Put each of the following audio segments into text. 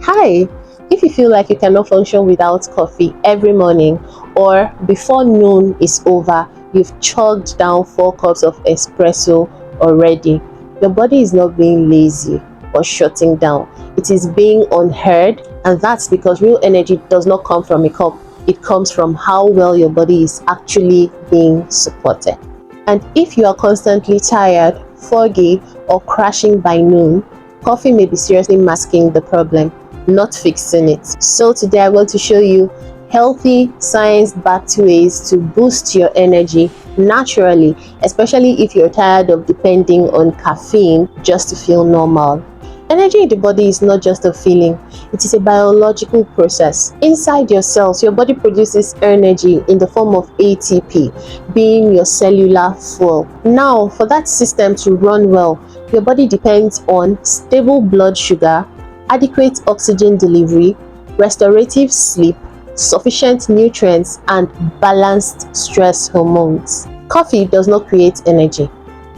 Hi, if you feel like you cannot function without coffee every morning or before noon is over, you've chugged down 4 cups of espresso already, your body is not being lazy or shutting down. It is being unheard, and that's because real energy does not come from a cup, it comes from how well your body is actually being supported. And if you are constantly tired, foggy, or crashing by noon, coffee may be seriously masking the problem, not fixing it. So today I want to show you healthy, science-backed ways to boost your energy naturally, especially if you're tired of depending on caffeine just to feel normal. Energy in the body is not just a feeling, it is a biological process. Inside your cells, your body produces energy in the form of ATP, being your cellular fuel. Now, for that system to run well, your body depends on stable blood sugar, adequate oxygen delivery, restorative sleep, sufficient nutrients, and balanced stress hormones. Coffee does not create energy.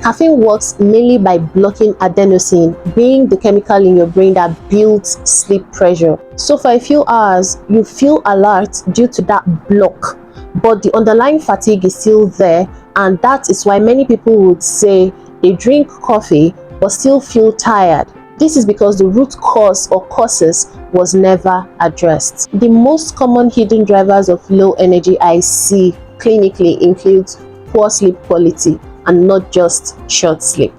Caffeine works mainly by blocking adenosine, being the chemical in your brain that builds sleep pressure. So for a few hours, you feel alert due to that block, but the underlying fatigue is still there, and that is why many people would say they drink coffee but still feel tired. This is because the root cause or causes was never addressed. The most common hidden drivers of low energy I see clinically include poor sleep quality, and not just short sleep,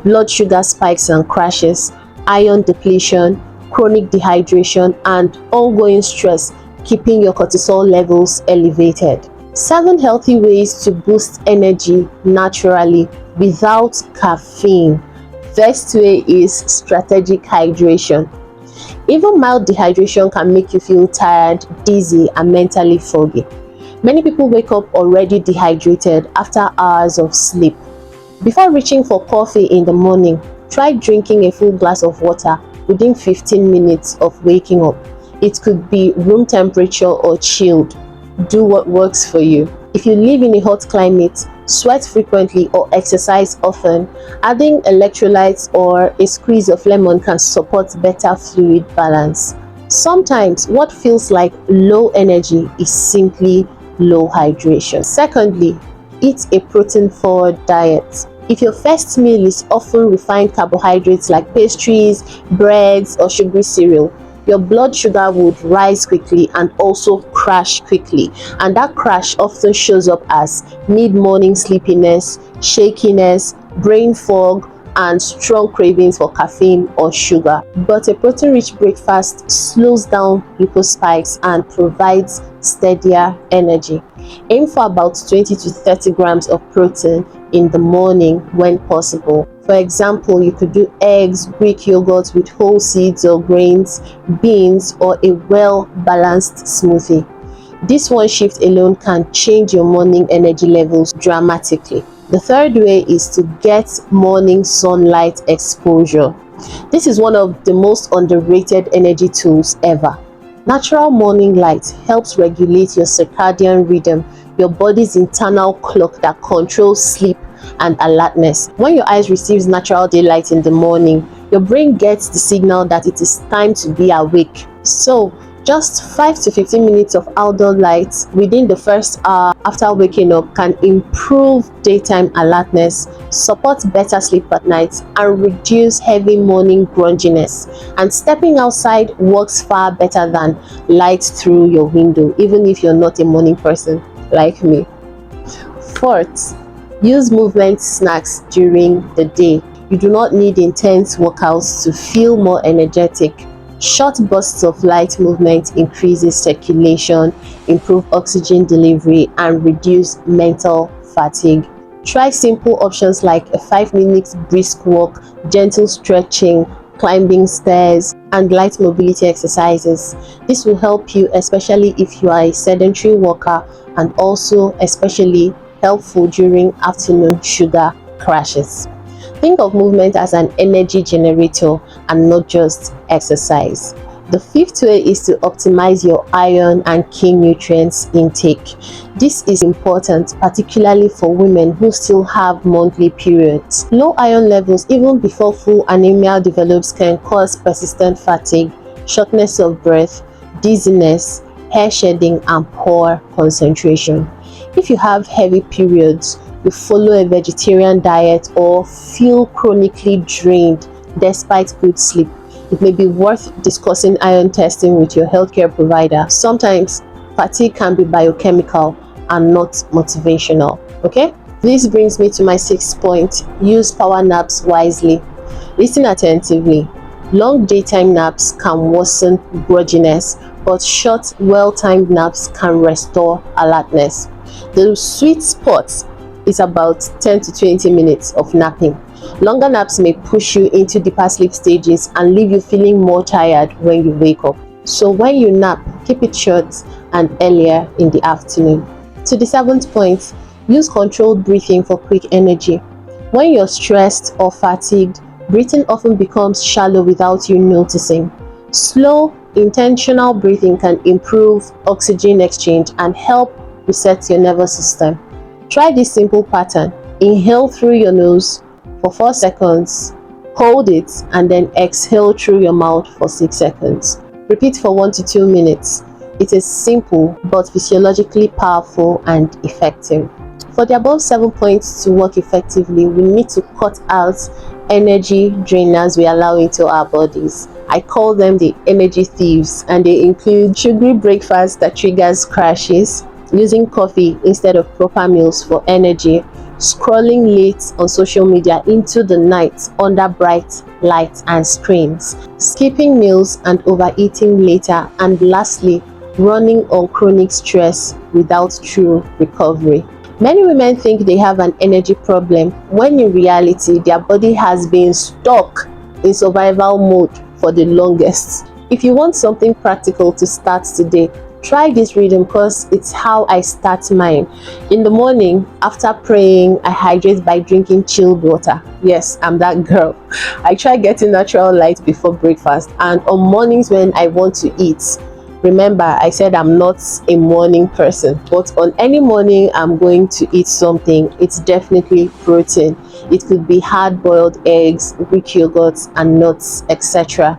blood sugar spikes and crashes, iron depletion, chronic dehydration, and ongoing stress keeping your cortisol levels elevated. 7 healthy ways to boost energy naturally without caffeine. First way is strategic hydration. Even mild dehydration can make you feel tired, dizzy, and mentally foggy. Many people wake up already dehydrated after hours of sleep. Before reaching for coffee in the morning, try drinking a full glass of water within 15 minutes of waking up. It could be room temperature or chilled. Do what works for you. If you live in a hot climate, sweat frequently, or exercise often, adding electrolytes or a squeeze of lemon can support better fluid balance. Sometimes what feels like low energy is simply low hydration. Secondly, eat a protein-forward diet. If your first meal is often refined carbohydrates like pastries, breads, or sugary cereal, your blood sugar would rise quickly and also crash quickly. And that crash often shows up as mid-morning sleepiness, shakiness, brain fog, and strong cravings for caffeine or sugar. But a protein-rich breakfast slows down glucose spikes and provides steadier energy. Aim for about 20 to 30 grams of protein in the morning when possible. For example, you could do eggs, Greek yogurt with whole seeds or grains, beans, or a well-balanced smoothie. This one shift alone can change your morning energy levels dramatically. The third way is to get morning sunlight exposure. This is one of the most underrated energy tools ever. Natural morning light helps regulate your circadian rhythm, your body's internal clock that controls sleep and alertness. When your eyes receives natural daylight in the morning, your brain gets the signal that it is time to be awake. So just 5 to 15 minutes of outdoor light within the first hour after waking up can improve daytime alertness, support better sleep at night, and reduce heavy morning grunginess. And stepping outside works far better than light through your window, even if you're not a morning person like me. Fourth, use movement snacks during the day. You do not need intense workouts to feel more energetic. Short bursts of light movement increases circulation, improve oxygen delivery, and reduce mental fatigue. Try simple options like a 5 minute brisk walk, gentle stretching, climbing stairs, and light mobility exercises. This will help you, especially if you are a sedentary worker, and also especially helpful during afternoon sugar crashes. Think of movement as an energy generator and not just exercise. The fifth way is to optimize your iron and key nutrients intake. This is important, particularly for women who still have monthly periods. Low iron levels, even before full anemia develops, can cause persistent fatigue, shortness of breath, dizziness, hair shedding, and poor concentration. If you have heavy periods, you follow a vegetarian diet, or feel chronically drained despite good sleep, it may be worth discussing iron testing with your healthcare provider. Sometimes fatigue can be biochemical and not motivational. Okay? This brings me to my 6th point. Use power naps wisely. Listen attentively. Long daytime naps can worsen grogginess, but short, well-timed naps can restore alertness. The sweet spot is about 10 to 20 minutes of napping. Longer naps may push you into deeper sleep stages and leave you feeling more tired when you wake up. So when you nap, keep it short and earlier in the afternoon. To the 7th point, use controlled breathing for quick energy. When you're stressed or fatigued, breathing often becomes shallow without you noticing. Slow, intentional breathing can improve oxygen exchange and help reset your nervous system. Try this simple pattern. Inhale through your nose for 4 seconds, hold it, and then exhale through your mouth for 6 seconds. Repeat for 1 to 2 minutes. It is simple but physiologically powerful and effective. For the above 7 points to work effectively, we need to cut out energy drainers we allow into our bodies. I call them the energy thieves, and they include sugary breakfast that triggers crashes, using coffee instead of proper meals for energy, scrolling late on social media into the night under bright lights and screens, skipping meals and overeating later, and lastly, running on chronic stress without true recovery. Many women think they have an energy problem when in reality their body has been stuck in survival mode for the longest. If you want something practical to start today, try this rhythm because it's how I start mine. In the morning, after praying, I hydrate by drinking chilled water. Yes, I'm that girl. I try getting natural light before breakfast, and on mornings when I want to eat, remember I said I'm not a morning person, but on any morning I'm going to eat something, it's definitely protein. It could be hard-boiled eggs, Greek yogurt, and nuts, etc.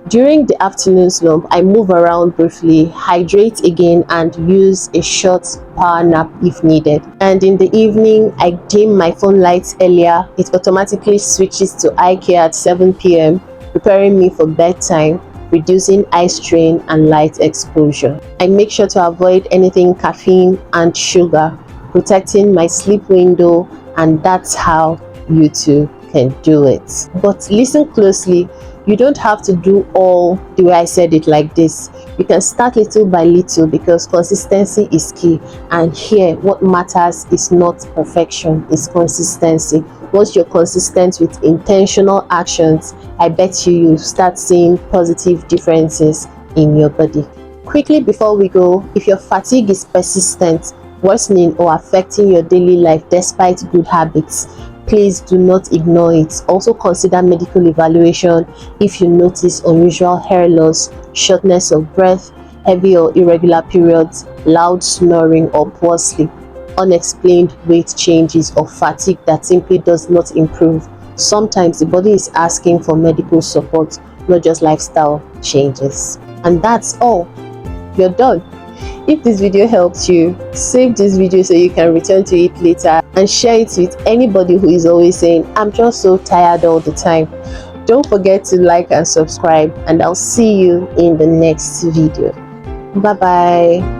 During the afternoon slump, I move around briefly, hydrate again, and use a short power nap if needed. And in the evening, I dim my phone lights earlier. It automatically switches to eye care at 7 p.m, preparing me for bedtime, reducing eye strain and light exposure. I make sure to avoid anything caffeine and sugar, protecting my sleep window, and that's how you too can do it. But listen closely. You don't have to do all the way I said it like this. You can start little by little because consistency is key. And here, what matters is not perfection, it's consistency. Once you're consistent with intentional actions, I bet you start seeing positive differences in your body. Quickly before we go, if your fatigue is persistent, worsening, or affecting your daily life despite good habits, please do not ignore it. Also consider medical evaluation if you notice unusual hair loss, shortness of breath, heavy or irregular periods, loud snoring or poor sleep, unexplained weight changes, or fatigue that simply does not improve. Sometimes the body is asking for medical support, not just lifestyle changes. And that's all. You're done. If this video helped you, save this video so you can return to it later and share it with anybody who is always saying, I'm just so tired all the time. Don't forget to like and subscribe, and I'll see you in the next video. Bye bye.